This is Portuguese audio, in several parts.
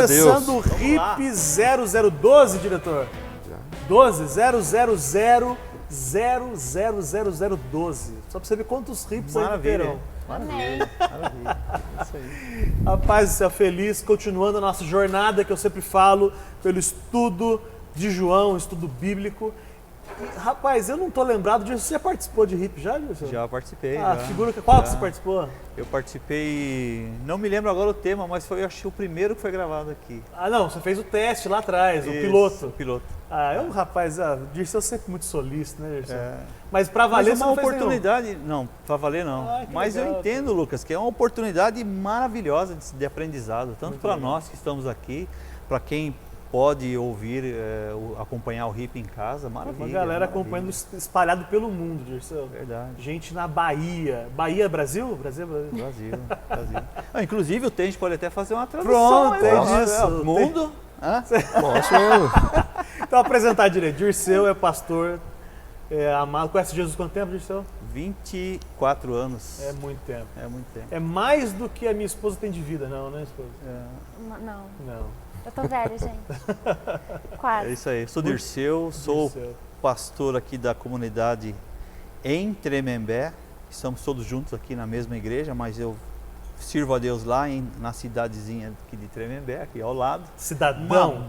começando o RIP 0012, diretor. 12, 000000012. Só pra você ver quantos RIPs ainda terão. Maravilha. Isso aí. Rapaz do céu, feliz, continuando a nossa jornada, que eu sempre falo, pelo estudo de João, estudo bíblico. Rapaz, eu não tô lembrado disso. Você já participou de RIP já, Gilson? Já participei. Ah, já. figura. Qual Já. que você participou? Eu participei, não me lembro agora o tema, mas foi, acho que o primeiro que foi gravado aqui. Ah, não, você fez o teste lá atrás, o Isso, piloto. O piloto. Ah, é um rapaz, Dirceu sempre muito solícito, né, Dirceu? É. Mas pra valer Mas você uma não fez oportunidade, não, para valer não. Ah, que Mas legal, eu entendo, Lucas, que é uma oportunidade maravilhosa de aprendizado, tanto para nós que estamos aqui, para quem pode ouvir, acompanhar o RIP em casa, maravilha. Uma galera maravilha. acompanhando espalhado pelo mundo, Dirceu. Verdade. Gente na Bahia. Bahia, Brasil? Brasil. Brasil. Ah, inclusive o Tente pode até fazer uma tradução. Pronto, aí, tem ó. disso. Mundo. Hã? Posso mesmo. Então, apresentar direito. Dirceu é pastor, amado. Conhece Jesus há quanto tempo, Dirceu? 24 anos. É muito tempo. É muito tempo. É mais do que a minha esposa tem de vida, não, né, esposa? Não, Não. eu tô velha, gente. É Quase. isso aí. Sou Dirceu, sou Dirceu. pastor aqui da comunidade em Tremembé. Estamos todos juntos aqui na mesma igreja, mas eu sirvo a Deus lá na cidadezinha aqui de Tremembé, aqui ao lado. Cidadão.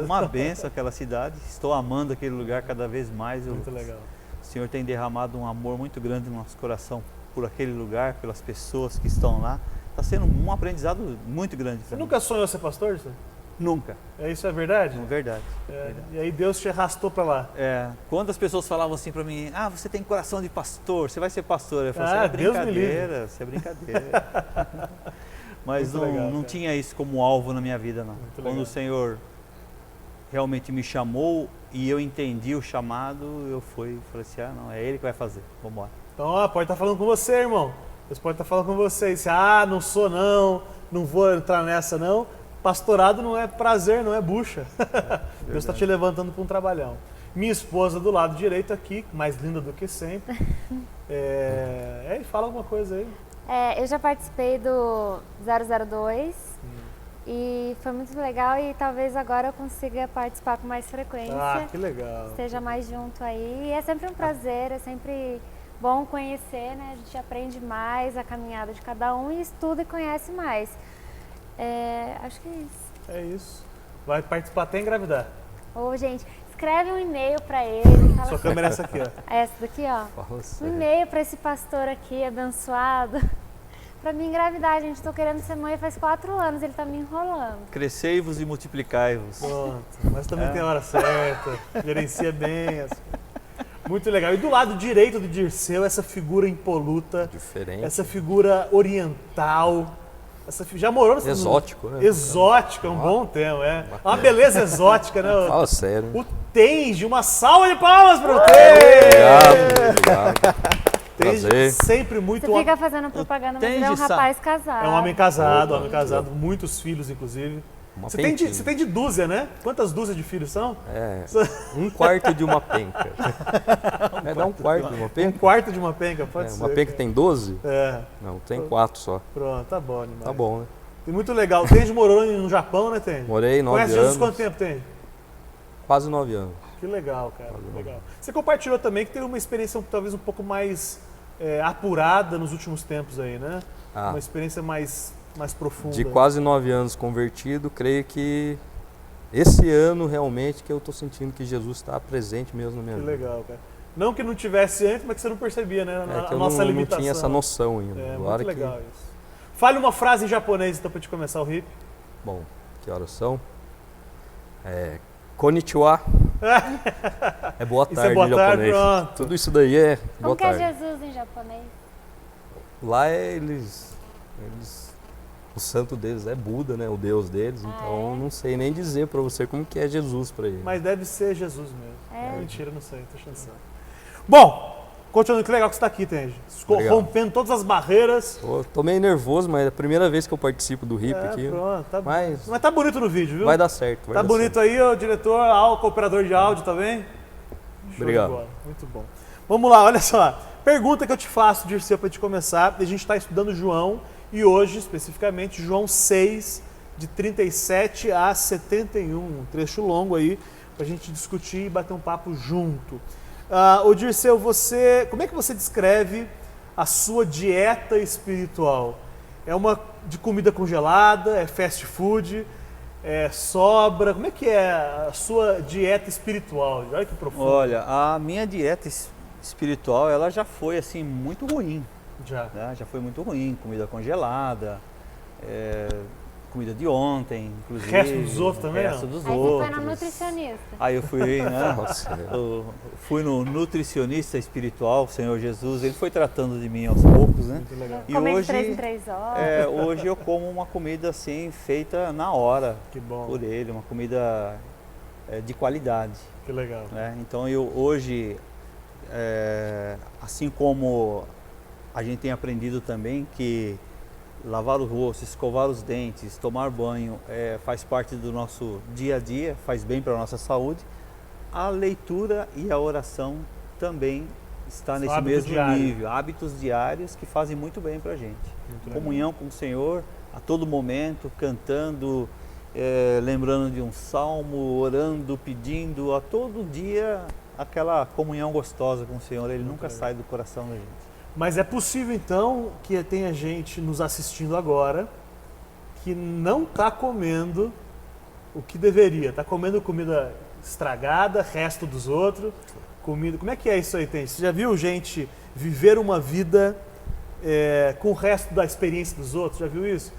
Uma benção aquela cidade. Estou amando aquele lugar cada vez mais. Muito legal. O Senhor tem derramado um amor muito grande no nosso coração por aquele lugar, pelas pessoas que estão lá. Está sendo um aprendizado muito grande. Você nunca sonhou ser pastor, Dirceu? Nunca. Isso é verdade? Verdade. E aí Deus te arrastou pra lá. Quando as pessoas falavam assim para mim, você tem coração de pastor, você vai ser pastor. Eu falei, Deus me livre. isso é brincadeira. Mas Muito legal, não cara. tinha isso como alvo na minha vida, não. Muito Quando legal. o Senhor realmente me chamou e eu entendi o chamado, eu falei assim, não, é Ele que vai fazer, vamos embora. Então, pode estar falando com você, irmão. Deus pode estar falando com você. E você, não sou não vou entrar nessa não. Pastorado não é prazer, não é bucha. Deus está te levantando para um trabalhão. Minha esposa do lado direito aqui, mais linda do que sempre. Fala alguma coisa aí. Eu já participei do 002 e foi muito legal e talvez agora eu consiga participar com mais frequência. Ah, que legal. Esteja mais junto aí. E é sempre um prazer, é sempre bom conhecer, né? A gente aprende mais a caminhada de cada um e estuda e conhece mais. Acho que é isso. É isso. Vai participar até engravidar. Gente, escreve um e-mail para ele. Fala Sua assim, câmera é essa aqui, ó. essa daqui, ó. Fala Um sério. e-mail para esse pastor aqui, abençoado. Para me engravidar, gente. Tô querendo ser mãe faz 4 anos, ele tá me enrolando. Crescei-vos e multiplicai-vos. Pronto. Mas também tem a hora certa. Gerencia bem. Muito legal. E do lado direito do Dirceu, essa figura impoluta. Diferente. Essa figura oriental. Já morou nessa Exótico, né? Exótico, é um bom termo, Uma beleza exótica, né? Fala sério. O Tenge, uma salva de palmas para o Tenge! Obrigado. Tenge Prazer. sempre muito... Você fica fazendo propaganda, mas ele é um Tende, rapaz casado. É um homem casado, muitos filhos, inclusive. Uma Você tem, penquinha. você tem de dúzia, né? Quantas dúzias de filhos são? Um quarto de uma penca. Dá um quarto de uma Um penca? quarto de uma penca, pode ser. Uma penca tem 12? É, Não, tem 4 só. pronto, tá bom demais. Tá bom, né? E muito legal. O Tenge morou no Japão, né, Tenge? Morei 9 Conhece Jesus anos. quanto tempo, Tenge? Quase 9 anos. Que legal, cara, que legal. Você compartilhou também que teve uma experiência talvez um pouco mais apurada nos últimos tempos aí, né? Uma experiência mais profunda. De quase 9 anos convertido, creio que esse ano realmente que eu estou sentindo que Jesus está presente mesmo na minha Que vida. legal, cara. Não que não tivesse antes, mas que você não percebia, né? É que A eu nossa não limitação. tinha essa noção ainda. Muito legal isso. Fale uma frase em japonês, então, para te começar o RIP. Bom, que horas são? Konnichiwa. É boa Isso tarde é boa em tarde, japonês. pronto. Tudo isso daí é boa Como que é tarde. Jesus em japonês? Lá eles o santo deles é Buda, né? O Deus deles. Então não sei nem dizer para você como que é Jesus para ele. Mas deve ser Jesus mesmo. É. Mentira, não sei, tô achando certo. Bom, continuando, que legal que você está aqui, Tenge. Obrigado. Rompendo todas as barreiras. Tô meio nervoso, mas é a primeira vez que eu participo do RIP aqui. Pronto, tá, Mas mas tá bonito no vídeo, viu? vai dar certo. Vai Tá dar bonito certo. aí, o diretor, o operador de áudio, tá bem? Show de Obrigado. bola, muito bom. Vamos lá, olha só. Pergunta que eu te faço, Dirceu, para te começar. A gente está estudando João e hoje, especificamente, João 6, de 37 a 71, um trecho longo aí para a gente discutir e bater um papo junto. Ô Dirceu, como é que você descreve a sua dieta espiritual? É uma de comida congelada, é fast food, é sobra? Como é que é a sua dieta espiritual? Olha que profundo. Olha, a minha dieta espiritual, ela já foi assim muito ruim. Já. Né? Já foi muito ruim, comida congelada, comida de ontem, inclusive. Resto dos outros também, resto não? dos Aí você outros. foi na nutricionista. Aí eu fui, né? Nossa, Eu fui no nutricionista espiritual, o Senhor Jesus, ele foi tratando de mim aos poucos, né? Muito legal. E Comendo hoje, 3 em 3 horas. hoje eu como uma comida assim, feita na hora Que bom, por ele, uma comida de qualidade. que legal. Né? Então eu hoje, assim como a gente tem aprendido também que lavar o rosto, escovar os dentes, tomar banho faz parte do nosso dia a dia, faz bem para a nossa saúde, a leitura e a oração também está São nesse hábitos mesmo diários. nível, hábitos diários que fazem muito bem para a gente. Muito legal. Comunhão com o Senhor a todo momento, cantando, lembrando de um salmo, orando, pedindo, a todo dia aquela comunhão gostosa com o Senhor, Ele nunca legal. sai do coração da gente. Mas é possível então que tenha gente nos assistindo agora que não está comendo o que deveria, está comendo comida estragada, resto dos outros, comida. Como é que é isso aí, tem? Você já viu gente viver uma vida com o resto da experiência dos outros? Já viu isso?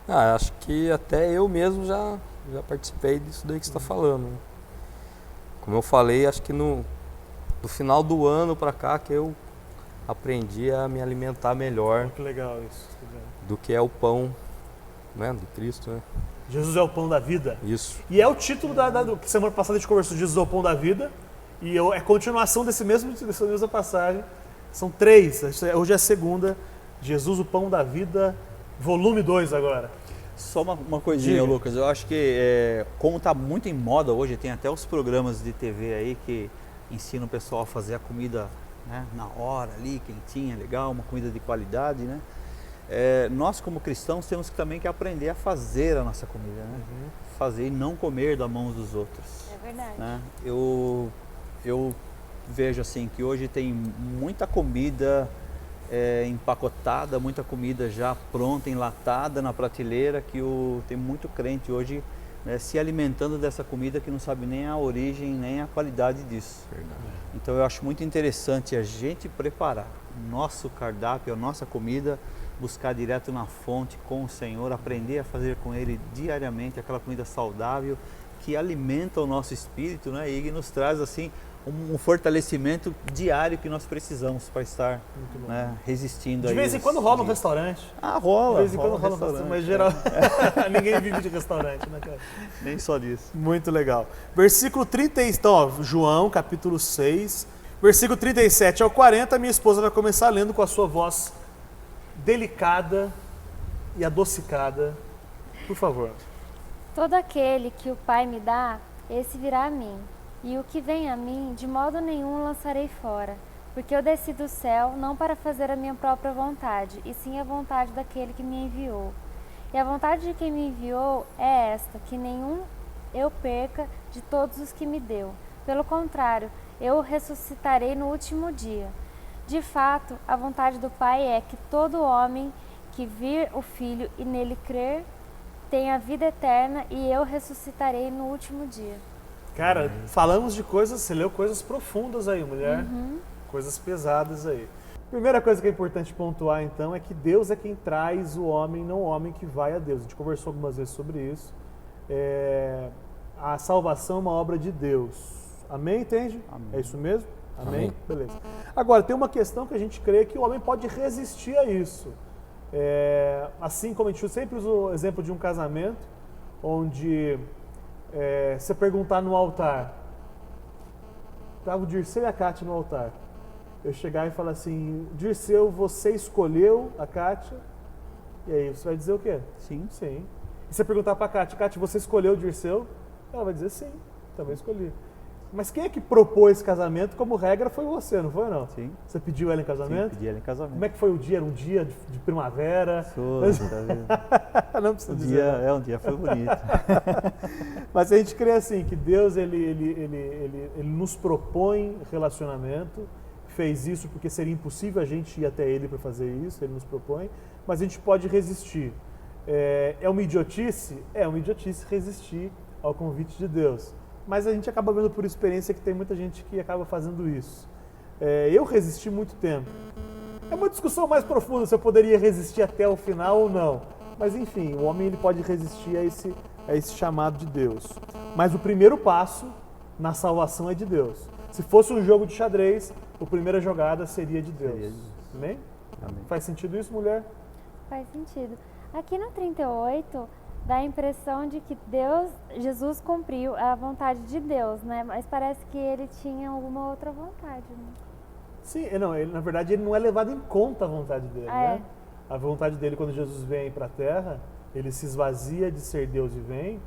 acho que até eu mesmo já participei disso daí que você está falando. Né? Como eu falei, acho que do final do ano para cá que eu aprendi a me alimentar melhor Que legal isso. do que é o pão, né, do Cristo, né? Jesus é o pão da vida. Isso. E é o título do que semana passada a gente conversou, Jesus é o pão da vida. E é continuação dessa mesma passagem. São 3, hoje é a segunda. Jesus, o pão da vida, volume 2 agora. Só uma coisinha, Diga. Lucas, eu acho que como está muito em moda hoje, tem até os programas de TV aí que ensinam o pessoal a fazer a comida, né, na hora ali, quentinha, legal, uma comida de qualidade, né? Nós como cristãos temos também que aprender a fazer a nossa comida, né? Fazer e não comer da mão dos outros. É verdade. Né? Eu vejo assim que hoje tem muita comida empacotada, muita comida já pronta, enlatada na prateleira, que tem muito crente hoje, né, se alimentando dessa comida que não sabe nem a origem, nem a qualidade disso. Verdade. Então eu acho muito interessante a gente preparar nosso cardápio, a nossa comida, buscar direto na fonte com o Senhor, aprender a fazer com Ele diariamente aquela comida saudável que alimenta o nosso espírito, né, e nos traz assim um fortalecimento diário que nós precisamos para estar, né, resistindo. De vez em quando rola um restaurante. Rola. De vez em quando rola um restaurante, restaurante, mas geral ninguém vive de restaurante, né, cara? Nem só disso. Muito legal. Versículo 30, então, ó, João, capítulo 6, versículo 37 ao 40, minha esposa vai começar lendo com a sua voz delicada e adocicada. Por favor. Todo aquele que o Pai me dá, esse virá a mim. E o que vem a mim, de modo nenhum lançarei fora. Porque eu desci do céu não para fazer a minha própria vontade, e sim a vontade daquele que me enviou. E a vontade de quem me enviou é esta, que nenhum eu perca de todos os que me deu. Pelo contrário, eu o ressuscitarei no último dia. De fato, a vontade do Pai é que todo homem que vir o Filho e nele crer tenha vida eterna, e eu ressuscitarei no último dia. Cara, falamos de coisas, você leu coisas profundas aí, mulher. Coisas pesadas aí. Primeira coisa que é importante pontuar, então, é que Deus é quem traz o homem, não o homem que vai a Deus. A gente conversou algumas vezes sobre isso. A salvação é uma obra de Deus. Amém, entende? Amém. É isso mesmo? Amém? Amém. Beleza. Agora, tem uma questão que a gente crê que o homem pode resistir a isso. Assim como a gente sempre usa o exemplo de um casamento, onde você perguntar no altar, estava o Dirceu e a Kátia no altar, eu chegar e falar assim, Dirceu, você escolheu a Kátia? E aí você vai dizer o quê? Sim. Sim. E você perguntar para a Kátia, Kátia, você escolheu o Dirceu? Ela vai dizer sim, também escolhi. Mas quem é que propôs esse casamento? Como regra foi você, não foi não? Sim. Você pediu ela em Sim, casamento? pedi ela em casamento. Como é que foi o dia? Era um dia de primavera? Tá vendo? Não precisa O dizer. dia, um dia foi bonito. Mas a gente crê assim, que Deus ele nos propõe relacionamento, fez isso porque seria impossível a gente ir até Ele para fazer isso, Ele nos propõe, mas a gente pode resistir. É uma idiotice? É uma idiotice resistir ao convite de Deus. Mas a gente acaba vendo por experiência que tem muita gente que acaba fazendo isso. Eu resisti muito tempo. É uma discussão mais profunda se eu poderia resistir até o final ou não. Mas enfim, o homem ele pode resistir a esse chamado de Deus. Mas o primeiro passo na salvação é de Deus. Se fosse um jogo de xadrez, a primeira jogada seria de Deus. Seria de Deus. Amém? Amém. Faz sentido isso, mulher? Faz sentido. Aqui no 38, dá a impressão de que Jesus cumpriu a vontade de Deus, né? Mas parece que ele tinha alguma outra vontade, né? Sim, não, na verdade ele não é levado em conta a vontade dele, né? A vontade dele quando Jesus vem para a Terra, ele se esvazia de ser Deus e vem,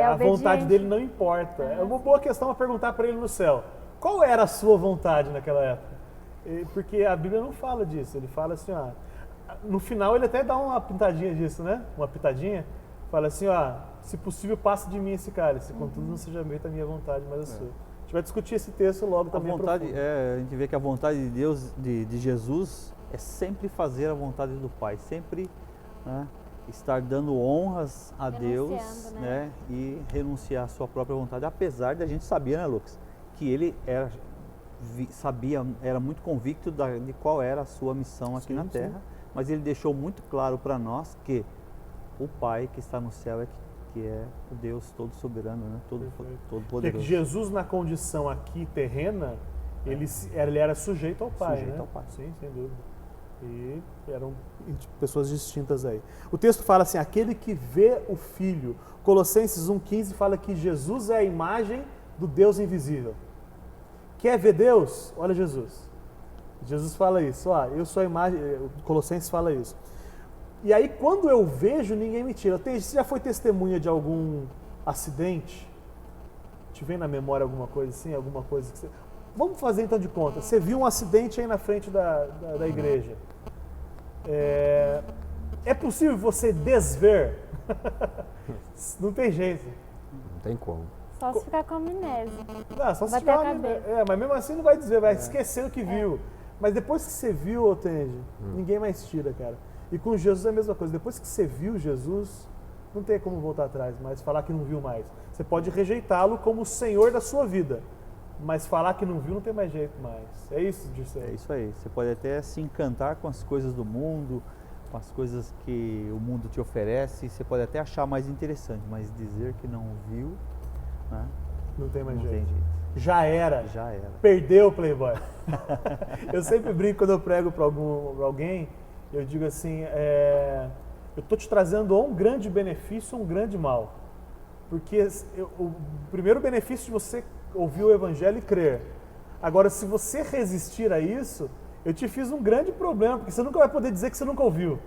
a vontade dele não importa. É uma boa questão a perguntar para ele no céu. Qual era a sua vontade naquela época? Porque a Bíblia não fala disso, ele fala assim, ó, no final ele até dá uma pintadinha disso, né? Uma pitadinha, fala assim, ó, se possível passe de mim esse cálice, contudo não seja feita a minha vontade, mas a sua. A gente vai discutir esse texto logo também. A gente vê que a vontade de Deus, de Jesus, é sempre fazer a vontade do Pai, sempre, né, estar dando honras a Deus, né, e renunciar à sua própria vontade, apesar da gente saber, né, Lucas, que ele era muito convicto de qual era a sua missão aqui na Terra, mas ele deixou muito claro para nós que o Pai que está no céu que é o Deus todo soberano, né, todo poderoso. Porque Jesus na condição aqui terrena, ele era sujeito ao Pai, Sujeito né? ao Pai. Sim, sem dúvida. E eram pessoas distintas aí. O texto fala assim, aquele que vê o Filho. Colossenses 1,15 fala que Jesus é a imagem do Deus invisível. Quer ver Deus? Olha Jesus. Jesus fala isso, ó, eu sou a imagem, Colossenses fala isso. E aí quando eu vejo, ninguém me tira. Você já foi testemunha de algum acidente? Te vem na memória alguma coisa assim? Alguma coisa que você... Vamos fazer então de conta. Você viu um acidente aí na frente da igreja. É possível você desver? Não tem jeito. Não tem como. Só se ficar com amnésia. Não, só se Bater tiver a cabeça. mas mesmo assim não vai desver, vai esquecer o que viu. Mas depois que você viu, Otenge, ninguém mais tira, cara. E com Jesus é a mesma coisa. Depois que você viu Jesus, não tem como voltar atrás, mas falar que não viu mais. Você pode rejeitá-lo como o Senhor da sua vida, mas falar que não viu não tem mais jeito mais. É isso, Dirceu? É isso aí. Você pode até se encantar com as coisas do mundo, com as coisas que o mundo te oferece. Você pode até achar mais interessante, mas dizer que não viu, né? Não tem mais Não jeito. tem jeito. Já era. Já era. Perdeu o Playboy. Eu sempre brinco quando eu prego para alguém, eu digo assim, eu estou te trazendo ou um grande benefício ou um grande mal. Porque o primeiro benefício de você ouvir o Evangelho e crer. Agora, se você resistir a isso, eu te fiz um grande problema, porque você nunca vai poder dizer que você nunca ouviu.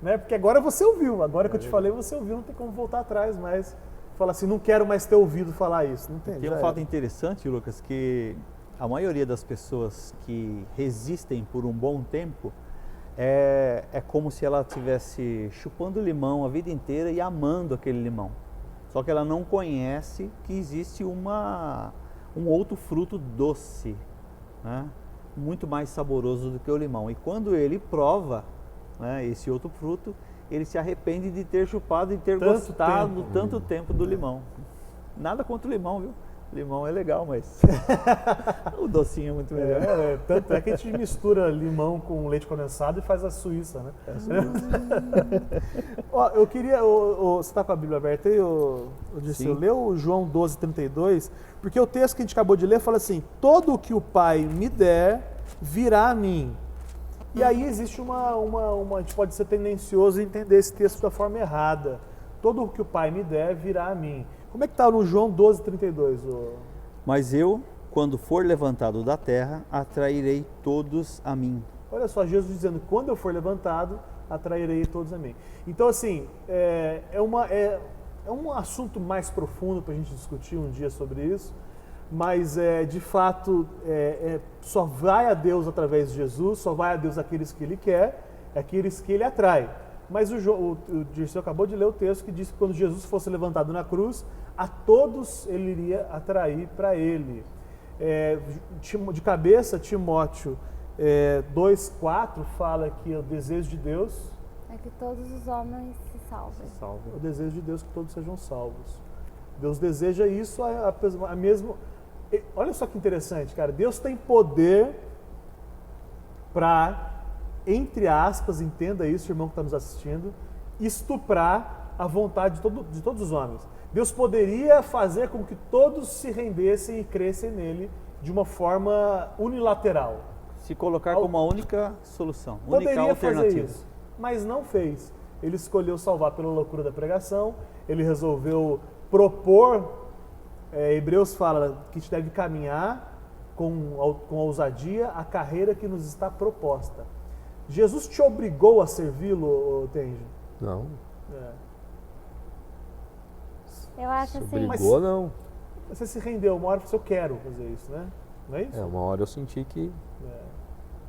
Né? Porque agora você ouviu, agora que eu te falei, você ouviu, não tem como voltar atrás, mas falar assim, não quero mais ter ouvido falar isso. Não tem. Tem um fato interessante, Lucas, que a maioria das pessoas que resistem por um bom tempo é como se ela estivesse chupando limão a vida inteira e amando aquele limão. Só que ela não conhece que existe um outro fruto doce, né? Muito mais saboroso do que o limão. E quando ele prova, né, esse outro fruto, ele se arrepende de ter chupado e ter gostado tanto tempo do limão. Nada contra o limão, viu? Limão é legal, mas o docinho é muito melhor. Tanto é que a gente mistura limão com leite condensado e faz a Suíça, né? Ó, eu queria... você está com a Bíblia aberta aí, Dirceu? Leu João 12:32, porque o texto que a gente acabou de ler fala assim, todo o que o Pai me der, virá a mim. E aí existe a gente pode ser tendencioso em entender esse texto da forma errada. Todo o que o Pai me der, virá a mim. Como é que está no João 12:32? Mas eu, quando for levantado da terra, atrairei todos a mim. Olha só, Jesus dizendo, quando eu for levantado, atrairei todos a mim. Então, assim, é um assunto mais profundo para a gente discutir um dia sobre isso, mas de fato só vai a Deus através de Jesus, só vai a Deus aqueles que Ele quer, aqueles que Ele atrai. Mas o Dirceu acabou de ler o texto que diz que quando Jesus fosse levantado na cruz, a todos Ele iria atrair para Ele. De cabeça, Timóteo 2,4 fala que o desejo de Deus É que todos os homens se salvem. o desejo de Deus é que todos sejam salvos. Deus deseja isso a mesmo. Olha só que interessante, cara. Deus tem poder para, entre aspas, entenda isso, irmão que está nos assistindo, estuprar a vontade de todos os homens. Deus poderia fazer com que todos se rendessem e crescem nele de uma forma unilateral. Se colocar como a única solução, única Poderia fazer alternativa. isso, mas não fez. Ele escolheu salvar pela loucura da pregação, ele resolveu propor, Hebreus fala que a gente deve caminhar com ousadia a carreira que nos está proposta. Jesus te obrigou a servi-lo, Tenjo? Não. Eu acho Se assim. obrigou, não. Você se rendeu, uma hora você eu quero fazer isso, né? Não é isso? Uma hora eu senti que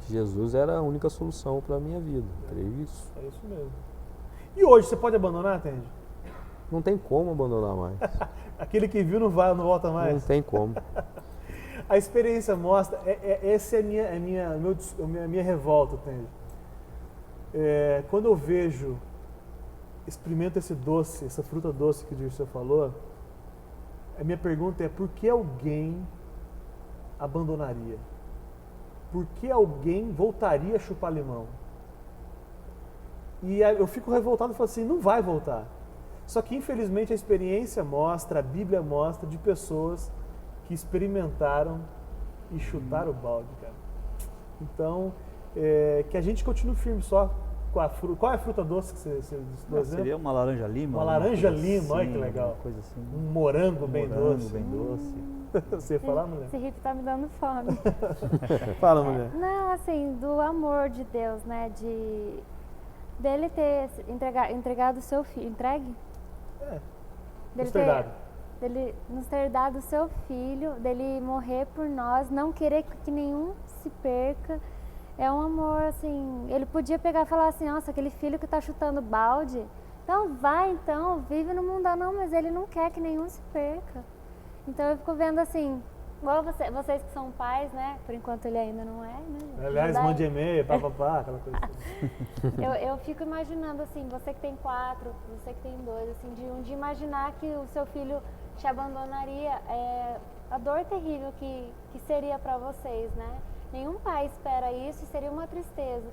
Jesus era a única solução para a minha vida. Creio isso. É isso mesmo. E hoje, você pode abandonar, Tenjo? Não tem como abandonar mais. Aquele que viu não volta mais. Não tem como. A experiência mostra, essa é a minha revolta, Tenjo. Quando eu vejo, experimento esse doce, essa fruta doce que o Dirceu falou, a minha pergunta é: por que alguém abandonaria? Por que alguém voltaria a chupar limão? E eu fico revoltado e falo assim, não vai voltar. Só que infelizmente a experiência mostra, a Bíblia mostra de pessoas que experimentaram e chutaram o balde, cara. Então, que a gente continue firme só com a fruta. Qual é a fruta doce que você deu? Seria uma laranja-lima. Uma laranja-lima, olha que legal. Uma coisa assim. Um morango bem doce. bem doce. Você ia falar, mulher? Esse hippie tá me dando fome. Fala, mulher. Não, assim, do amor de Deus, né? Dele ter entregado o seu filho. Entregue? Dele nos ter dado o seu filho, dele morrer por nós, não querer que nenhum se perca. É um amor, assim, ele podia pegar e falar assim, nossa, aquele filho que tá chutando balde, então vai, vive no mundão, não, mas ele não quer que nenhum se perca. Então eu fico vendo assim, igual vocês que são pais, né, por enquanto ele ainda não é, né. Aliás, mande e-mail, papapá, aquela coisa assim. Eu fico imaginando assim, você que tem 4, você que tem 2, assim, de imaginar que o seu filho te abandonaria, a dor terrível que seria para vocês, né. Nenhum pai espera isso e seria uma tristeza.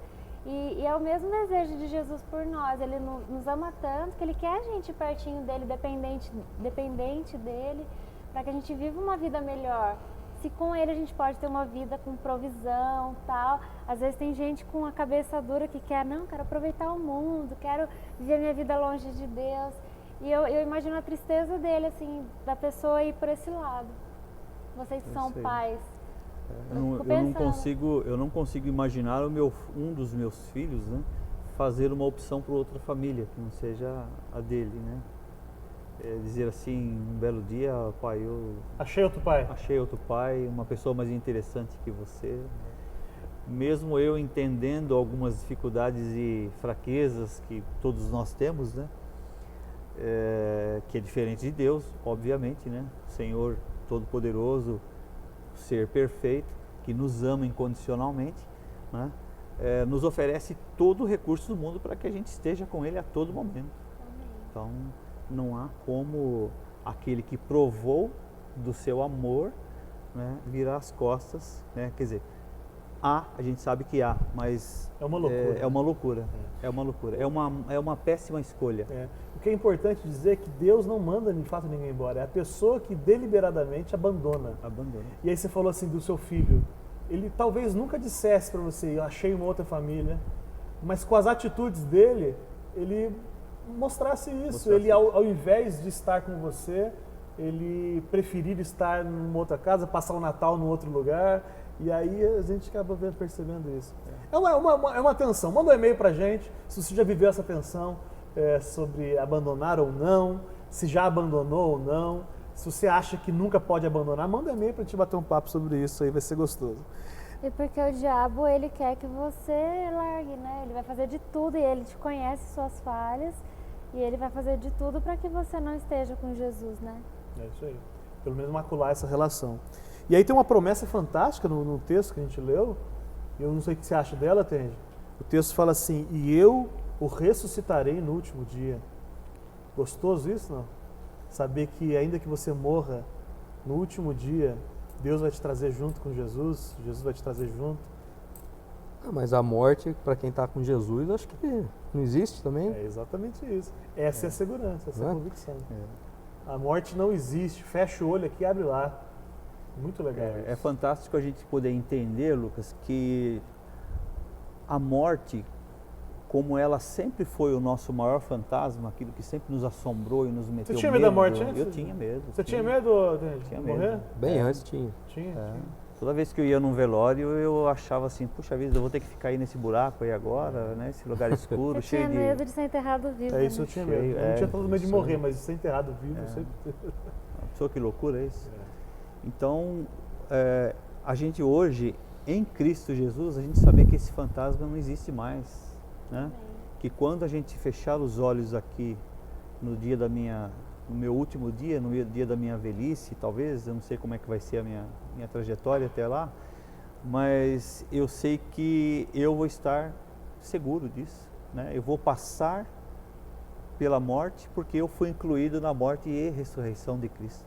E é o mesmo desejo de Jesus por nós. Ele nos ama tanto que Ele quer a gente pertinho dEle, dependente dEle, para que a gente viva uma vida melhor. Se com Ele a gente pode ter uma vida com provisão, tal. Às vezes tem gente com a cabeça dura que quero aproveitar o mundo, quero viver minha vida longe de Deus. E eu imagino a tristeza dele, assim, da pessoa ir por esse lado. Vocês que são pais. Eu não consigo imaginar um dos meus filhos, né, fazer uma opção por outra família que não seja a dele, né? Dizer assim, um belo dia, pai, eu achei outro pai, uma pessoa mais interessante que você. Mesmo eu entendendo algumas dificuldades e fraquezas que todos nós temos, né? Que é diferente de Deus, obviamente, né? Senhor Todo-Poderoso, ser perfeito, que nos ama incondicionalmente, né? Nos oferece todo o recurso do mundo para que a gente esteja com Ele a todo momento. Então, não há como aquele que provou do seu amor, né, virar as costas, né? Quer dizer, a gente sabe que há, mas é uma loucura. É uma loucura. É uma loucura. É uma péssima escolha. O que é importante dizer é que Deus não manda de fato ninguém embora. É a pessoa que deliberadamente abandona. E aí você falou assim do seu filho. Ele talvez nunca dissesse para você, eu achei uma outra família, mas com as atitudes dele, ele mostrasse isso. Ele, ao invés de estar com você, ele preferir estar numa outra casa, passar o Natal num outro lugar. E aí a gente acaba percebendo isso. É uma tensão. Manda um e-mail pra gente se você já viveu essa tensão sobre abandonar ou não, se já abandonou ou não, Se você acha que nunca pode abandonar, manda e-mail para a gente bater um papo sobre isso aí, vai ser gostoso. E porque o diabo, ele quer que você largue, né? Ele vai fazer de tudo e ele te conhece suas falhas e ele vai fazer de tudo para que você não esteja com Jesus, né? É isso aí. Pelo menos macular essa relação. E aí tem uma promessa fantástica no texto que a gente leu. Eu não sei o que você acha dela, Tende. O texto fala assim, e eu o ressuscitarei no último dia. Gostoso isso, não? Saber que ainda que você morra no último dia, Deus vai te trazer junto com Jesus, Jesus vai te trazer junto. Mas a morte, para quem está com Jesus, acho que não existe também. É exatamente isso. Essa é a segurança, essa é a É. convicção. A morte não existe. Fecha o olho aqui, abre lá. Muito legal. É isso. fantástico a gente poder entender, Lucas, que a morte, como ela sempre foi o nosso maior fantasma, aquilo que sempre nos assombrou e nos meteu Você tinha medo da morte Eu antes? tinha medo. Você tinha medo de Tinha morrer? medo. Bem antes tinha. Tinha. É. Toda vez que eu ia num velório, eu achava assim, puxa vida, eu vou ter que ficar aí nesse buraco aí agora, né? Esse lugar escuro, Você cheio tinha medo de... de ser enterrado vivo, É isso, né? eu tinha medo. Cheio, Eu não tinha tanto medo de isso morrer, aí. mas de ser enterrado vivo, eu sempre... Pessoa, que loucura é isso? Então, a gente hoje, em Cristo Jesus, a gente sabe que esse fantasma não existe mais, né? Que quando a gente fechar os olhos aqui no meu último dia, no dia da minha velhice, talvez, eu não sei como é que vai ser a minha trajetória até lá, mas eu sei que eu vou estar seguro disso, né? Eu vou passar pela morte porque eu fui incluído na morte e ressurreição de Cristo,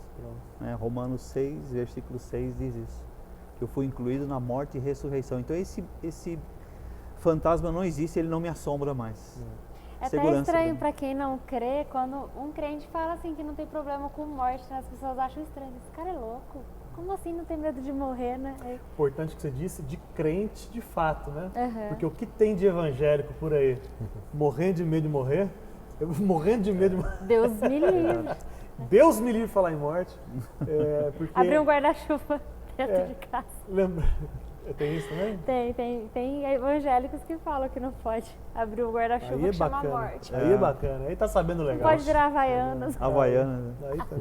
né? Romanos 6, versículo 6 diz isso, que eu fui incluído na morte e ressurreição. Então esse fantasma não existe, ele não me assombra mais. É até Segurança estranho pra mim. para quem não crê, quando um crente fala assim que não tem problema com morte, né? As pessoas acham estranho. Esse cara é louco. Como assim não tem medo de morrer, né? Importante que você disse, de crente de fato, né? Aham. Porque o que tem de evangélico por aí? Morrendo de medo de morrer? Eu morrendo de medo de morrer. Deus me livre. Deus me livre de falar em morte. Porque... Abrir um guarda-chuva dentro É. de casa. Lembra... Tem isso também? Tem evangélicos que falam que não pode abrir o guarda-chuva Aí é que chama bacana. morte. Aí é bacana. Aí tá sabendo Não legal. pode virar Havaianas. Havaiana, né? Aí tá.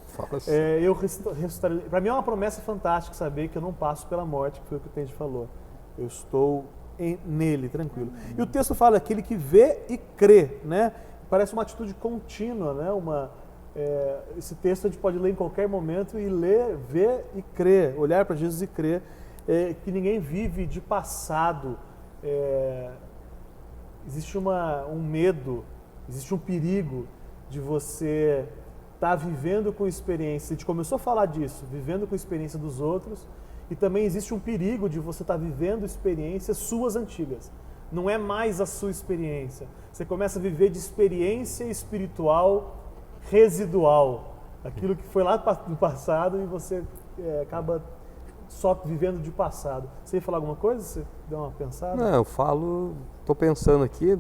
Fala assim. Eu ressuscitarei. Para mim é uma promessa fantástica saber que eu não passo pela morte, que foi o que o Tende falou. Eu estou nele, tranquilo. E o texto fala aquele que vê e crê, né? Parece uma atitude contínua, né? Esse texto a gente pode ler em qualquer momento e ler, ver e crer, olhar para Jesus e crer. Que ninguém vive de passado. Existe um medo, existe um perigo de você estar vivendo com experiência. A gente começou a falar disso, vivendo com a experiência dos outros, e também existe um perigo de você estar vivendo experiências suas antigas. Não é mais a sua experiência. Você começa a viver de experiência espiritual residual. Aquilo que foi lá no passado e você acaba só vivendo de passado. Você ia falar alguma coisa? Você deu uma pensada? Não, eu falo, estou pensando aqui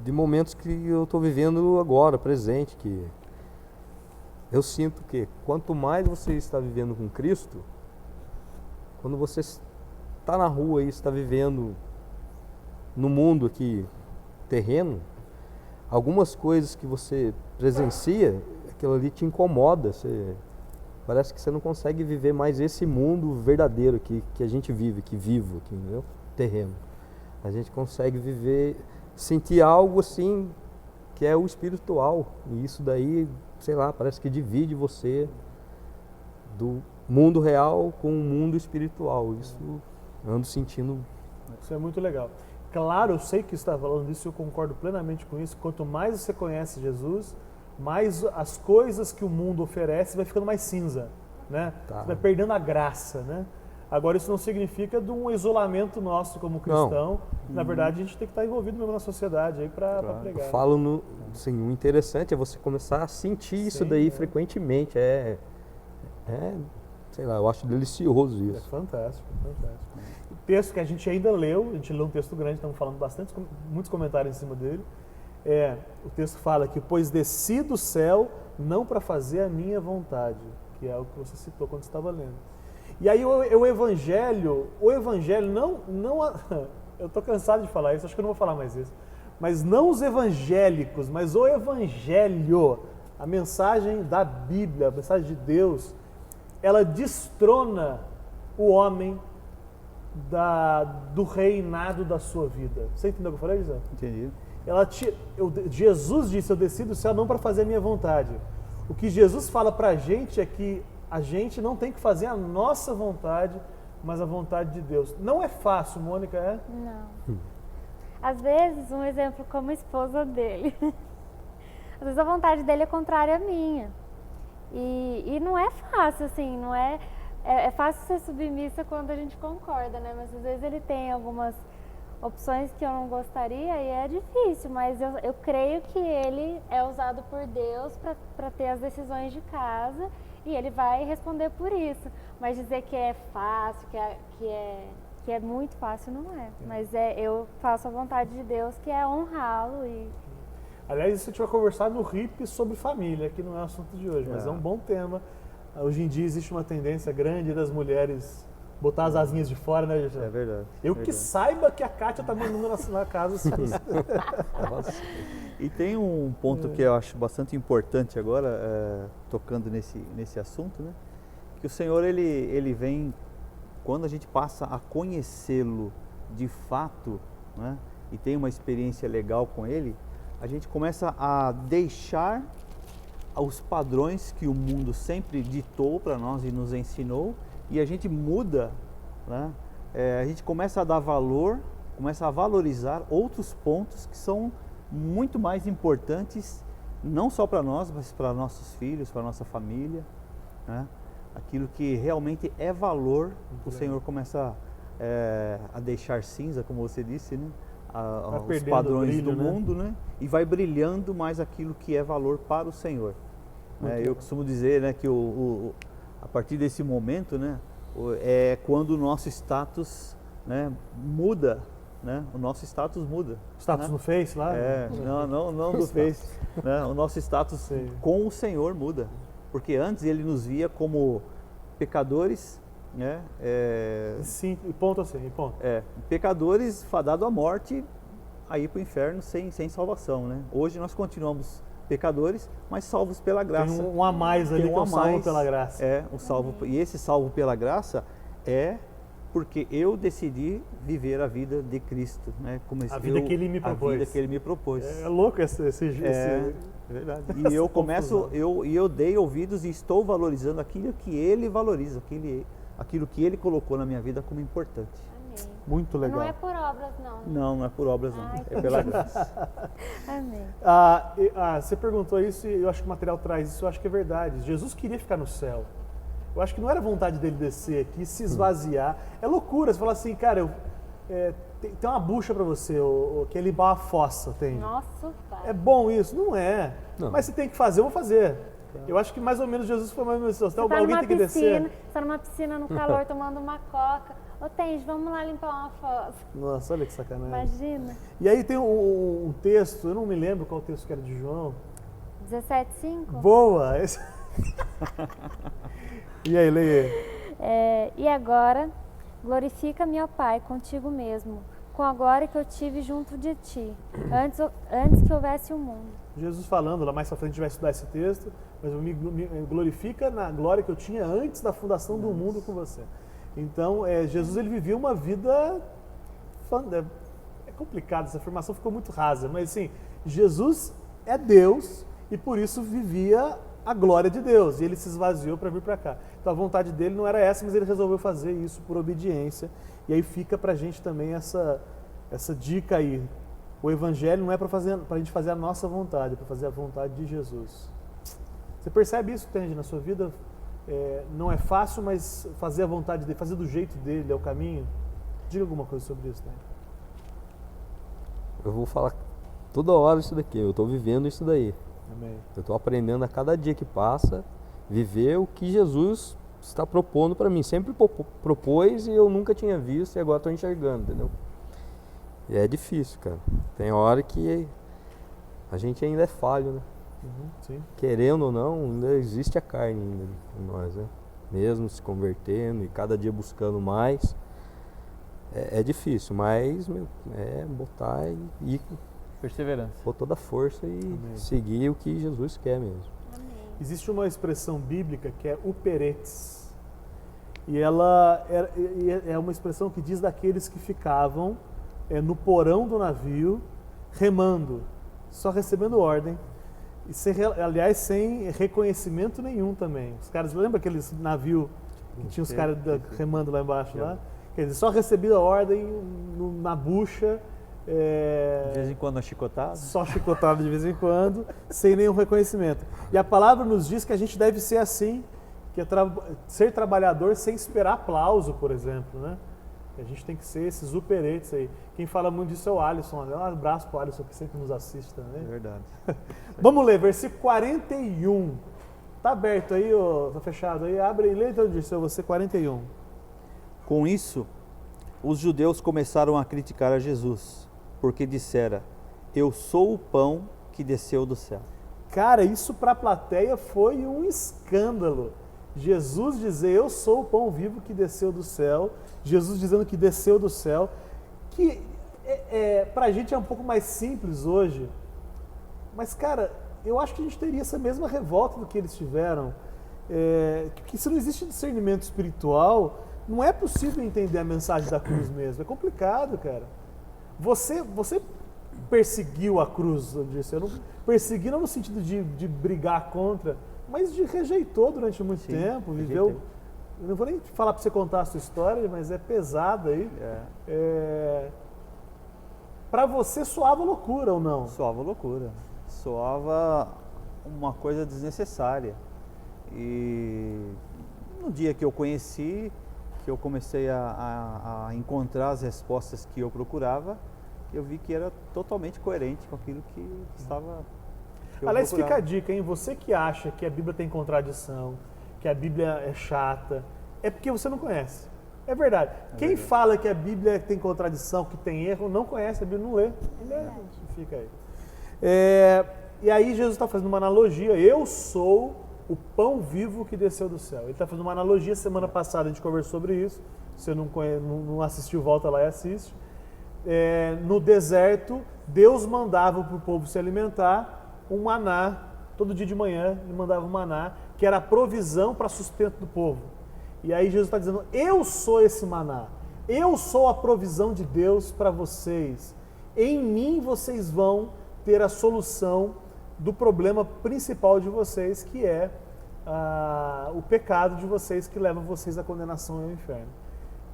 de momentos que eu estou vivendo agora, presente, que eu sinto que quanto mais você está vivendo com Cristo, quando você está na rua e está vivendo no mundo aqui terreno, algumas coisas que você presencia, aquilo ali te incomoda, parece que você não consegue viver mais esse mundo verdadeiro que a gente vive, que vivo aqui, entendeu? Terreno. A gente consegue viver, sentir algo assim que é o espiritual. E isso daí, sei lá, parece que divide você do mundo real com o mundo espiritual. Isso eu ando sentindo. Isso é muito legal. Claro, eu sei que você está falando disso, eu concordo plenamente com isso. Quanto mais você conhece Jesus, mais as coisas que o mundo oferece vai ficando mais cinza, né? Tá. Você vai perdendo a graça, né? Agora, isso não significa de um isolamento nosso como cristão. Na verdade, a gente tem que estar envolvido mesmo na sociedade aí para pregar. Eu falo, assim, o interessante é você começar a sentir isso Sim, daí frequentemente. Sei lá, eu acho delicioso É isso. fantástico, fantástico. O texto que a gente ainda leu, a gente leu um texto grande, estamos falando bastante, muitos comentários em cima dele. O texto fala que, pois desci do céu não para fazer a minha vontade, que é o que você citou quando estava lendo. E aí o evangelho não eu estou cansado de falar isso, acho que eu não vou falar mais isso, mas não os evangélicos, mas o evangelho A mensagem da Bíblia, a mensagem de Deus, ela destrona o homem do reinado da sua vida. Você entendeu o que eu falei, Gisele? Entendi. Jesus disse, eu desci do céu não para fazer a minha vontade. O que Jesus fala para a gente é que a gente não tem que fazer a nossa vontade, mas a vontade de Deus. Não é fácil, Mônica, é? Não. Às vezes, um exemplo como esposa dele. Às vezes a vontade dele é contrária à minha. E não é fácil, assim, não é... É fácil ser submissa quando a gente concorda, né? Mas às vezes ele tem algumas opções que eu não gostaria e é difícil, mas eu creio que ele é usado por Deus para ter as decisões de casa e ele vai responder por isso. Mas dizer que é fácil, que é muito fácil, não é. Mas eu faço a vontade de Deus, que é honrá-lo. Aliás, isso a gente vai conversar no RIP sobre família, que não é o assunto de hoje, mas é um bom tema. Hoje em dia existe uma tendência grande das mulheres botar as asinhas de fora, né, gente? É verdade. Eu que saiba que a Kátia tá mandando na casa. E tem um ponto que eu acho bastante importante agora, tocando nesse assunto, né? Que o Senhor, ele vem, quando a gente passa a conhecê-lo de fato, né? E tem uma experiência legal com Ele, a gente começa a deixar os padrões que o mundo sempre ditou para nós e nos ensinou, e a gente muda, né? A gente começa a dar valor, começa a valorizar outros pontos que são muito mais importantes, não só para nós, mas para nossos filhos, para nossa família, né? Aquilo que realmente é valor, o Senhor começa a deixar cinza, como você disse, né? Os padrões brilho, do mundo, né? E vai brilhando mais aquilo que é valor para o Senhor. Eu costumo dizer, né, que a partir desse momento, né, é quando o nosso status, né, muda, né? O nosso status muda. Status, né? No Face lá? Não do Face. Né? O nosso status com o Senhor muda. Porque antes ele nos via como pecadores, né? Sim, ponto assim, ponto. Pecadores fadados à morte, a ir para o inferno sem salvação, né? Hoje nós continuamos pecadores, mas salvos pela graça. Tem um a mais ali, que é o salvo pela graça. E esse salvo pela graça é porque eu decidi viver a vida de Cristo, né? A vida que Ele me propôs. A vida que Ele me propôs. É louco esse é verdade. E eu começo, eu dei ouvidos e estou valorizando aquilo que Ele valoriza, aquilo que Ele colocou na minha vida como importante. Amém. Muito legal. Não é por obras, não. Não é por obras, não. É pela graça. Amém. Você perguntou isso e eu acho que o material traz isso, eu acho que é verdade. Jesus queria ficar no céu. Eu acho que não era vontade dele descer aqui, se esvaziar. É loucura, você fala assim, cara, tem uma bucha pra você, que é limpar uma fossa, entende? Nossa, pai. É bom isso? Não é. Não. Mas se tem que fazer, eu vou fazer. Eu acho que mais ou menos Jesus foi mais ou menos assim. Então, alguém tem que descer. Você tá numa piscina no calor, tomando uma coca. Ô, Tens, vamos lá limpar uma fossa. Nossa, olha que sacanagem. Imagina. E aí tem um texto, eu não me lembro qual texto que era de João. 17:5? Boa! E aí, leia. E agora, glorifica-me, ó Pai, contigo mesmo, com a glória que eu tive junto de ti, antes que houvesse o mundo. Jesus falando, lá mais pra frente a gente vai estudar esse texto, mas me glorifica na glória que eu tinha antes da fundação do mundo com você. Então, Jesus ele vivia uma vida... É complicado, essa afirmação ficou muito rasa, mas assim, Jesus é Deus e por isso vivia a glória de Deus, e ele se esvaziou para vir para cá. Então a vontade dele não era essa, mas ele resolveu fazer isso por obediência, e aí fica para a gente também essa dica aí. O evangelho não é para a gente fazer a nossa vontade, é para fazer a vontade de Jesus. Você percebe isso, Tende, na sua vida? Não é fácil, mas fazer a vontade dele, fazer do jeito dele é o caminho? Diga alguma coisa sobre isso, Tende. Eu vou falar toda hora isso daqui, eu estou vivendo isso daí. Amém. Eu estou aprendendo a cada dia que passa, viver o que Jesus está propondo para mim. Sempre propôs e eu nunca tinha visto e agora estou enxergando, entendeu? E é difícil, cara. Tem hora que a gente ainda é falho, né? Sim. Querendo ou não, ainda existe a carne ainda em nós, né? Mesmo se convertendo e cada dia buscando mais. É difícil, mas botar e Perseverança. pôr toda a força e seguir o que Jesus quer mesmo. existe uma expressão bíblica que é uperetes. E ela é uma expressão que diz daqueles que ficavam no porão do navio, remando, só recebendo ordem. E aliás, sem reconhecimento nenhum também. Os caras, lembra aqueles navios que tinha os caras remando lá embaixo? Lá? Quer dizer, só recebia a ordem na bucha. De vez em quando a chicotada? Só chicotado de vez em quando, sem nenhum reconhecimento. E a palavra nos diz que a gente deve ser assim, que é ser trabalhador sem esperar aplauso, por exemplo, né? A gente tem que ser esses uperetes aí. Quem fala muito disso é o Alisson. Um abraço para o Alisson, que sempre nos assiste também. É verdade. Vamos ler, versículo 41. Tá aberto aí, tá fechado aí? Abre e lê então, Dirceu, você 41. Com isso, os judeus começaram a criticar a Jesus, porque dissera: eu sou o pão que desceu do céu. Cara, isso para a plateia foi um escândalo. Jesus dizer, eu sou o pão vivo que desceu do céu. Jesus dizendo que desceu do céu. Que para a gente é um pouco mais simples hoje. Mas, cara, eu acho que a gente teria essa mesma revolta do que eles tiveram. Que se não existe discernimento espiritual, não é possível entender a mensagem da cruz mesmo. É complicado, cara. Você perseguiu a cruz, eu disse. Eu não persegui não no sentido de brigar contra, mas rejeitou durante muito tempo, viveu. Rejeitei. Eu não vou nem falar para você contar a sua história, mas é pesada aí. Para você soava loucura ou não? Soava loucura. Soava uma coisa desnecessária. E no dia que eu conheci, que eu comecei a encontrar as respostas que eu procurava, eu vi que era totalmente coerente com aquilo que estava... Aliás, fica a dica, hein? Você que acha que a Bíblia tem contradição, que a Bíblia é chata, é porque você não conhece. É verdade. Quem fala que a Bíblia tem contradição, que tem erro, não conhece a Bíblia, não lê. Fica aí. E aí Jesus está fazendo uma analogia. Eu sou o pão vivo que desceu do céu. Ele está fazendo uma analogia. Semana passada a gente conversou sobre isso. Se você não assistiu, volta lá e assiste. No deserto, Deus mandava para o povo se alimentar um maná, todo dia de manhã ele mandava um maná, que era a provisão para sustento do povo. E aí Jesus está dizendo, eu sou esse maná, eu sou a provisão de Deus para vocês. Em mim vocês vão ter a solução do problema principal de vocês, que é o pecado de vocês, que leva vocês à condenação e ao inferno.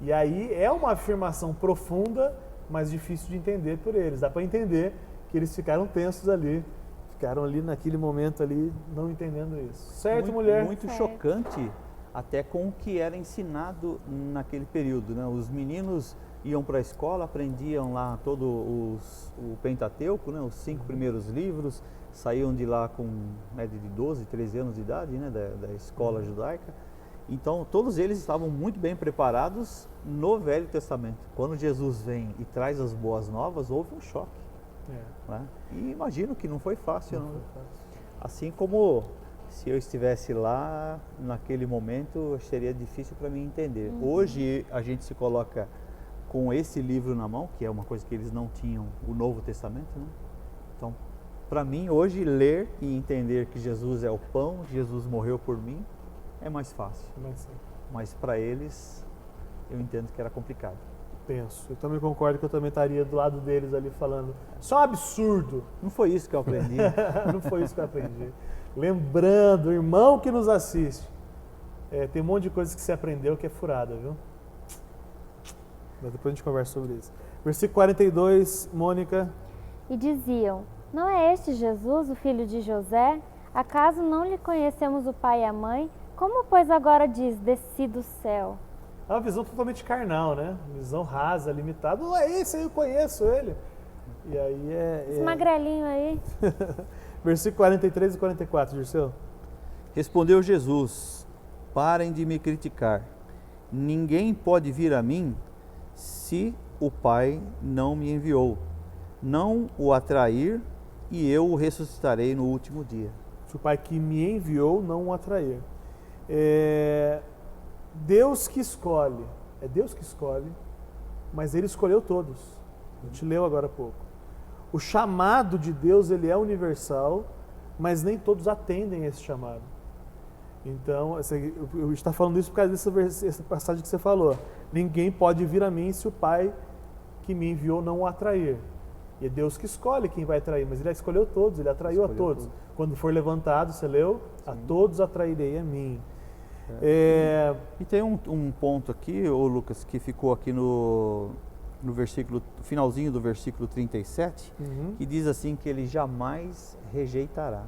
E aí é uma afirmação profunda, mas difícil de entender por eles. Dá para entender que eles ficaram tensos ali, ficaram ali naquele momento ali, não entendendo isso. Certo, mulher? Muito chocante, até com o que era ensinado naquele período, né? Os meninos iam para a escola, aprendiam lá todo o Pentateuco, né? Os 5 primeiros livros, saíam de lá com de 12, 13 anos de idade, né? da escola judaica. Então, todos eles estavam muito bem preparados no Velho Testamento. Quando Jesus vem e traz as boas novas, houve um choque. Né? E imagino que não foi fácil, não. Assim como se eu estivesse lá naquele momento, seria difícil para mim entender. Hoje a gente se coloca com esse livro na mão, que é uma coisa que eles não tinham, o Novo Testamento, né? Então, para mim hoje ler e entender que Jesus é o pão, Jesus morreu por mim, é mais fácil. Mas para eles eu entendo que era complicado. Penso. Eu também concordo que eu também estaria do lado deles ali falando, isso é um absurdo. Não foi isso que eu aprendi. Não foi isso que eu aprendi. Lembrando, irmão que nos assiste, tem um monte de coisas que você aprendeu que é furada, viu? Mas depois a gente conversa sobre isso. Versículo 42, Mônica. E diziam, não é este Jesus, o filho de José? Acaso não lhe conhecemos o pai e a mãe? Como, pois, agora diz, desci do céu? É uma visão totalmente carnal, né? Visão rasa, limitada. Não é esse aí, eu conheço ele. E aí Esse magrelinho aí. Versículo 43 e 44, Dirceu. Respondeu Jesus, parem de me criticar. Ninguém pode vir a mim se o Pai não me enviou. Não o atrair e eu o ressuscitarei no último dia. Se o Pai que me enviou não o atrair. Deus que escolhe, é Deus que escolhe, mas Ele escolheu todos. A gente leu agora há pouco. O chamado de Deus, ele é universal, mas nem todos atendem a esse chamado. Então, assim, eu estou falando isso por causa dessa passagem que você falou. Ninguém pode vir a mim se o Pai que me enviou não o atrair. E é Deus que escolhe quem vai atrair, mas Ele escolheu todos, Ele atraiu a todos. Quando for levantado, você leu? Sim. A todos atrairei a mim. E tem um ponto aqui, Lucas, que ficou aqui no versículo, finalzinho do versículo 37, que diz assim que Ele jamais rejeitará.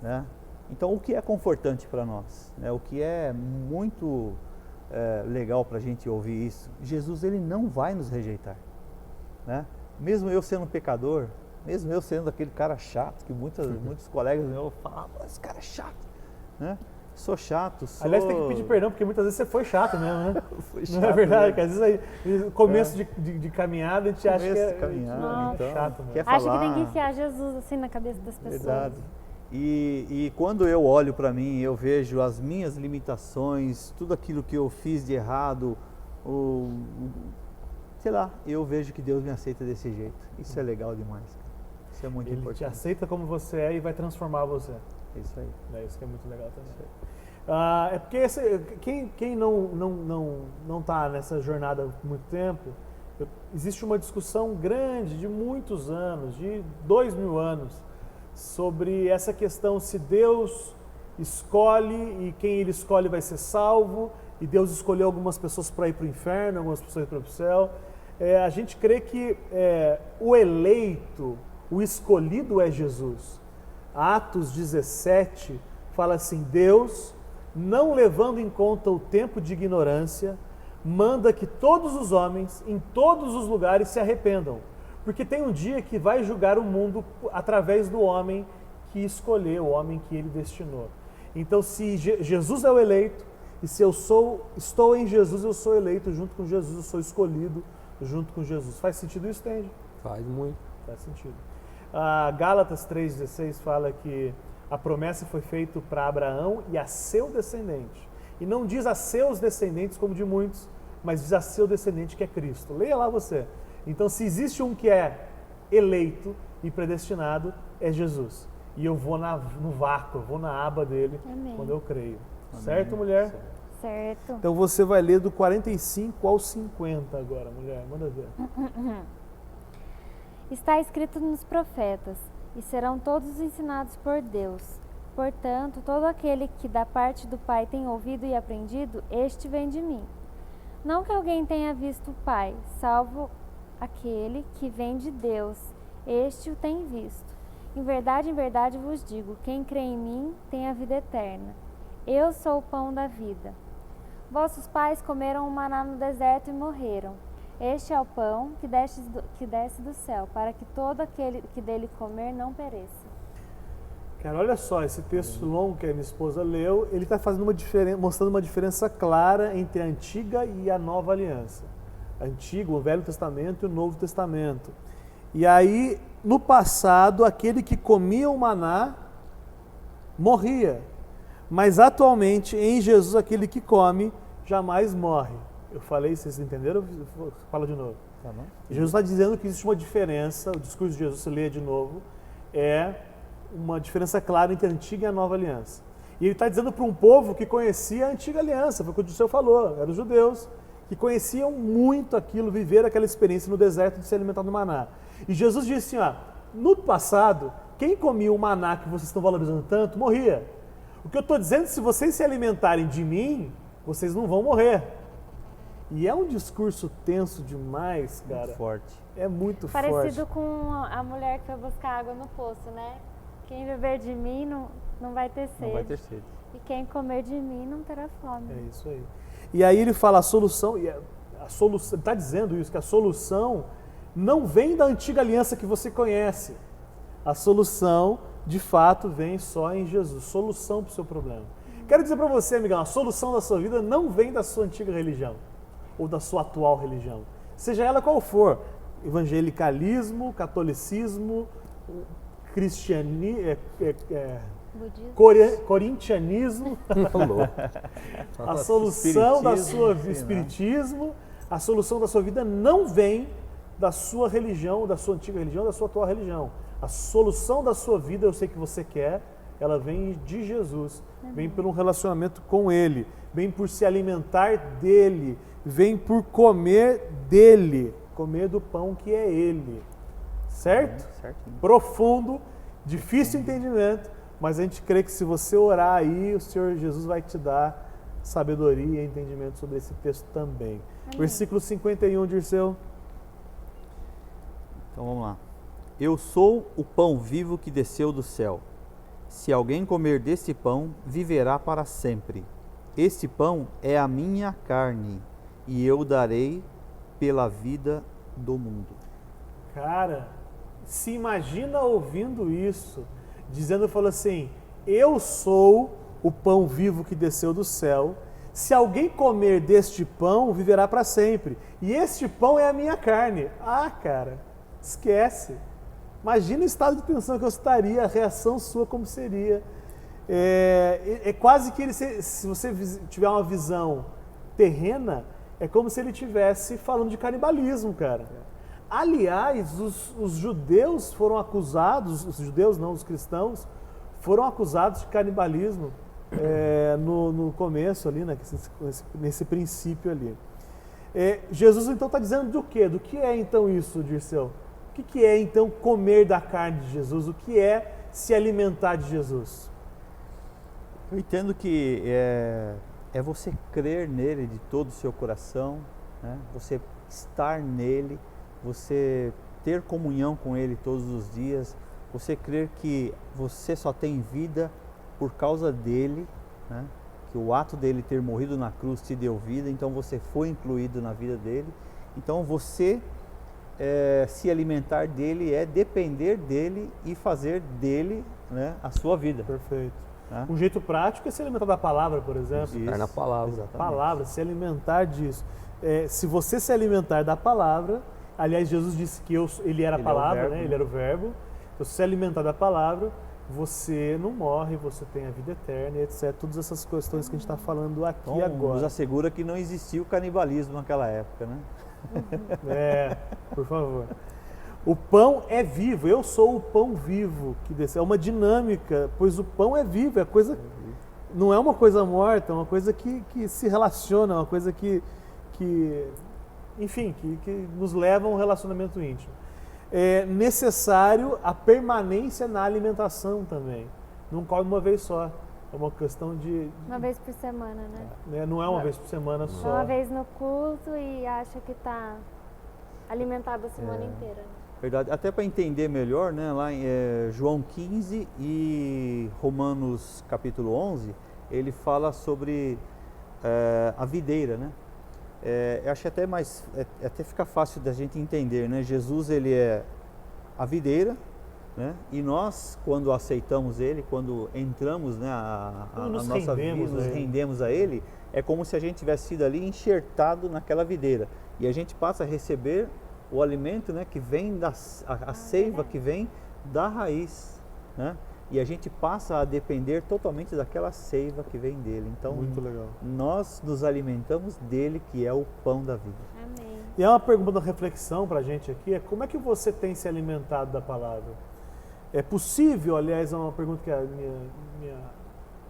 Né? Então, o que é confortante para nós? Né? O que é muito legal para a gente ouvir isso? Jesus, Ele não vai nos rejeitar. Né? Mesmo eu sendo um pecador, mesmo eu sendo aquele cara chato, que muitos colegas meus falam, esse cara é chato. Né? Sou chato, sou... Aliás, tem que pedir perdão, porque muitas vezes você foi chato mesmo, né? Chato, não é verdade? Né? Que às vezes aí, no começo de caminhada, a gente acha que é chato mesmo. Acho que tem que enfiar Jesus assim na cabeça das pessoas. Verdade. E quando eu olho para mim, eu vejo as minhas limitações, tudo aquilo que eu fiz de errado, sei lá, eu vejo que Deus me aceita desse jeito. Isso é legal demais. Isso é muito importante. Ele te aceita como você é e vai transformar você. Isso aí. É isso que é muito legal também. É porque quem não está nessa jornada há muito tempo, existe uma discussão grande de muitos anos, de 2000 anos, sobre essa questão se Deus escolhe e quem Ele escolhe vai ser salvo, e Deus escolheu algumas pessoas para ir para o inferno, algumas pessoas para ir para o céu. A gente crê que o eleito, o escolhido é Jesus. Atos 17 fala assim, Deus, não levando em conta o tempo de ignorância, manda que todos os homens, em todos os lugares, se arrependam. Porque tem um dia que vai julgar o mundo através do homem que escolheu, o homem que Ele destinou. Então, se Jesus é o eleito, e se eu estou em Jesus, eu sou eleito junto com Jesus, eu sou escolhido junto com Jesus. Faz sentido isso, Tende? Faz muito. Faz sentido. Gálatas 3,16 fala que a promessa foi feita para Abraão e a seu descendente. E não diz a seus descendentes como de muitos, mas diz a seu descendente que é Cristo. Leia lá você. Então, se existe um que é eleito e predestinado, é Jesus. E eu vou no vácuo, eu vou na aba dele. Amém. Quando eu creio. Amém. Certo, mulher? Certo. Então você vai ler do 45 ao 50 agora, mulher. Manda ver. Está escrito nos profetas, e serão todos ensinados por Deus. Portanto, todo aquele que da parte do Pai tem ouvido e aprendido, este vem de mim. Não que alguém tenha visto o Pai, salvo aquele que vem de Deus, este o tem visto. Em verdade vos digo, quem crê em mim tem a vida eterna. Eu sou o pão da vida. Vossos pais comeram o maná no deserto e morreram. Este é o pão que desce do céu, para que todo aquele que dele comer não pereça. Cara, olha só, esse texto longo que a minha esposa leu, ele está mostrando uma diferença clara entre a antiga e a nova aliança. Antigo, o Velho Testamento e o Novo Testamento. E aí, no passado, aquele que comia o maná morria. Mas atualmente, em Jesus, aquele que come jamais morre. Eu falei, vocês entenderam? Fala de novo. Tá bom. Jesus está dizendo que existe uma diferença, o discurso de Jesus, se lê de novo, é uma diferença clara entre a antiga e a nova aliança. E ele está dizendo para um povo que conhecia a antiga aliança, foi o que o Disseu falou, eram os judeus, que conheciam muito aquilo, viveram aquela experiência no deserto de se alimentar do maná. E Jesus disse assim, no passado, quem comia o maná que vocês estão valorizando tanto, morria. O que eu estou dizendo, se vocês se alimentarem de mim, vocês não vão morrer. E é um discurso tenso demais, cara. Muito forte. É muito forte. Parecido com a mulher que foi buscar água no poço, né? Quem beber de mim não vai ter sede. Não vai ter sede. E quem comer de mim não terá fome. É isso aí. E aí ele fala a solução, ele está dizendo isso, que a solução não vem da antiga aliança que você conhece. A solução, de fato, vem só em Jesus. Solução para o seu problema. Quero dizer para você, amigão, a solução da sua vida não vem da sua antiga religião ou da sua atual religião. Seja ela qual for, evangelicalismo, catolicismo, corintianismo, a solução da sua espiritismo, a solução da sua vida não vem da sua religião, da sua antiga religião, da sua atual religião. A solução da sua vida, eu sei que você quer, ela vem de Jesus, vem por um relacionamento com Ele, vem por se alimentar dEle, vem por comer dEle, comer do pão que é Ele. Certo? Certinho. Profundo, difícil entendimento, mas a gente crê que se você orar aí, o Senhor Jesus vai te dar sabedoria e entendimento sobre esse texto também. Amém. Versículo 51, Dirceu. Então vamos lá. Eu sou o pão vivo que desceu do céu. Se alguém comer deste pão, viverá para sempre. Este pão é a minha carne, e eu darei pela vida do mundo. Cara, se imagina ouvindo isso, dizendo, falou assim, eu sou o pão vivo que desceu do céu, se alguém comer deste pão, viverá para sempre, e este pão é a minha carne. Ah, cara, esquece. Imagina o estado de tensão que eu estaria, a reação sua como seria. É quase que ele, se você tiver uma visão terrena, é como se ele estivesse falando de canibalismo, cara. Aliás, os judeus foram acusados, os judeus não, os cristãos, foram acusados de canibalismo no começo ali, né, nesse princípio ali. Jesus então está dizendo do quê? Do que é então isso, Dirceu? O que é então comer da carne de Jesus? O que é se alimentar de Jesus? Eu entendo que é você crer nele de todo o seu coração, né? Você estar nele, você ter comunhão com ele todos os dias, você crer que você só tem vida por causa dele, né? Que o ato dele ter morrido na cruz te deu vida, então você foi incluído na vida dele. Então você se alimentar dele é depender dele e fazer dele, né, a sua vida. Perfeito. Né? Um jeito prático é se alimentar da palavra, por exemplo. Estar na palavra. Exatamente. Palavra, se alimentar disso. Se você se alimentar da palavra, aliás, Jesus disse que ele era a Ele palavra, é o verbo, né? né? Ele era o verbo. Então, se alimentar da palavra, você não morre, você tem a vida eterna, etc. Todas essas questões que a gente está falando aqui Então, agora. nos assegura que não existia o canibalismo naquela época, né? Por favor. O pão é vivo, eu sou o pão vivo que desceu. É uma dinâmica, pois o pão é vivo, não é uma coisa morta, é uma coisa que se relaciona, uma coisa que nos leva a um relacionamento íntimo. É necessário a permanência na alimentação também. Não come uma vez só. É uma questão de... Uma vez por semana, né? Não é uma vez por semana só. Uma vez no culto e acha que está alimentado a semana inteira. Verdade. Até para entender melhor, né, lá em João 15 e Romanos capítulo 11, ele fala sobre a videira, né? Eu acho até até fica fácil da gente entender, né? Jesus, ele é a videira, né? E nós, quando aceitamos ele, quando entramos, né, a nossa vida, nos rendemos a ele, é como se a gente tivesse sido ali enxertado naquela videira. E a gente passa a receber o alimento, né, que vem a seiva que vem da raiz, né? E a gente passa a depender totalmente daquela seiva que vem dele. Então, Muito legal. nós nos alimentamos dele, que é o pão da vida. Amém. E é uma pergunta, uma reflexão para a gente aqui, como é que você tem se alimentado da palavra? É possível, aliás, é uma pergunta que a minha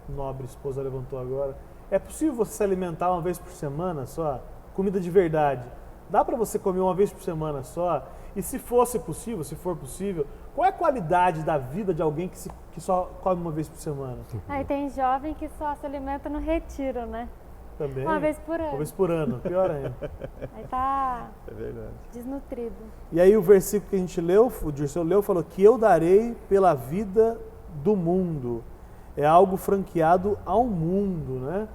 nobre esposa levantou agora, é possível você se alimentar uma vez por semana só? Comida de verdade. Dá para você comer uma vez por semana só? E se for possível, qual é a qualidade da vida de alguém que só come uma vez por semana? Aí tem jovem que só se alimenta no retiro, né? Também? Uma vez por ano. Uma vez por ano, pior ainda. Aí tá É verdade. desnutrido. E aí o versículo que a gente leu, o Dirceu leu, falou que eu darei pela vida do mundo. É algo franqueado ao mundo, né?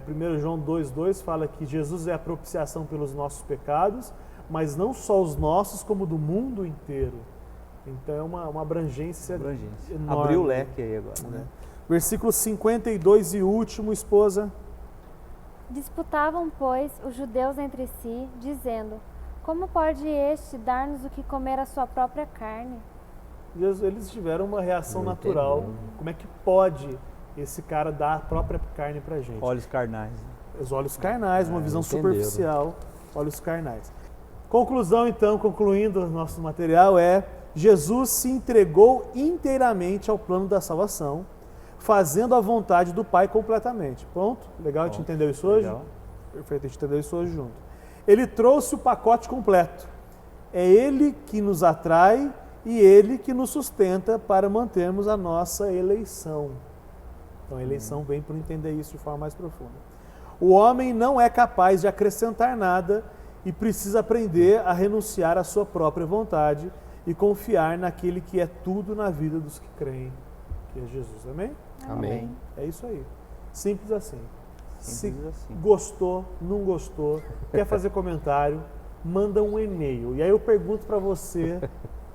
1 João 2,2 fala que Jesus é a propiciação pelos nossos pecados, mas não só os nossos, como do mundo inteiro. Então é uma abrangência enorme. Abriu o leque aí agora, né? Versículo 52 e último, esposa. Disputavam, pois, os judeus entre si, dizendo: como pode este dar-nos o que comer a sua própria carne? Eles tiveram uma reação natural. Como é que pode esse cara dar a própria carne pra gente? Olhos carnais. Os olhos carnais, uma visão entenderam. superficial, olhos carnais. Conclusão então, concluindo o nosso material Jesus se entregou inteiramente ao plano da salvação, fazendo a vontade do Pai completamente. Pronto? Legal? A gente entendeu isso hoje? Legal. Perfeito, a gente entendeu isso hoje junto. Ele trouxe o pacote completo. É Ele que nos atrai e Ele que nos sustenta para mantermos a nossa eleição. Então a eleição vem por entender isso de forma mais profunda. O homem não é capaz de acrescentar nada e precisa aprender a renunciar à sua própria vontade e confiar naquele que é tudo na vida dos que creem, que é Jesus. Amém? Amém. É isso aí. Simples assim. Simples Se assim. gostou, não gostou, quer fazer comentário, manda um e-mail. E aí eu pergunto para você,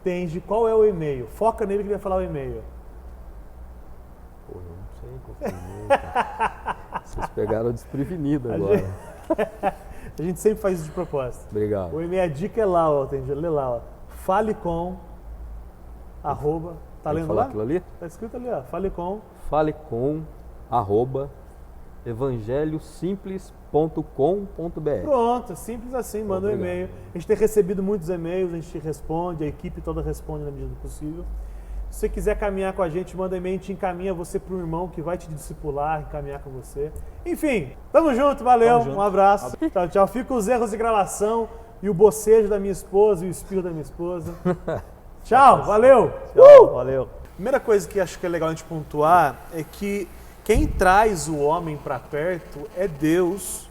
Tenji, qual é o e-mail? Foca nele que ele vai falar o e-mail. Pô, eu não sei qual foi o e-mail, cara. Vocês pegaram desprevenido agora. A gente sempre faz isso de propósito. Obrigado. O e-mail, a dica é lá, ó, Tenji, lê lá, ó. Falecom, arroba, tá Tem que lendo falar lá? aquilo ali? Tá escrito ali, ó, falecom. Fale com @evangelhosimples.com.br. Pronto, simples assim, manda um Obrigado. e-mail. A gente tem recebido muitos e-mails, a gente responde, a equipe toda responde na medida do possível. Se você quiser caminhar com a gente, manda e-mail, a gente encaminha você para um irmão que vai te discipular, encaminhar com você. Enfim, tamo junto, valeu, Tamo junto. um abraço. Tchau, tchau. Fica os erros de gravação e o bocejo da minha esposa e o espirro da minha esposa. Tchau, valeu. Tchau, valeu. Primeira coisa que acho que é legal a gente pontuar é que quem traz o homem para perto é Deus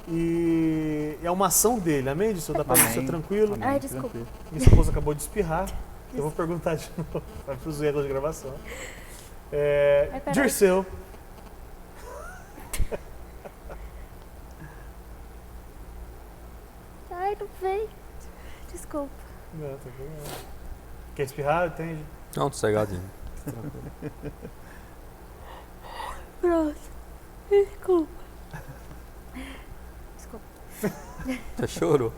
e é uma ação dele. Amém? Disso dá para Amém. ser tranquilo? Amém. Ai, desculpa. Tranquilo. Minha esposa acabou de espirrar. Eu vou perguntar de novo. Vai para os erros de gravação. Ai, peraí. Dirceu. Ai, não veio. Desculpa. Não, tá bom. Quer espirrar? Entende? Não, tô cegadinho. Pronto. Desculpa. Desculpa. Você chorou.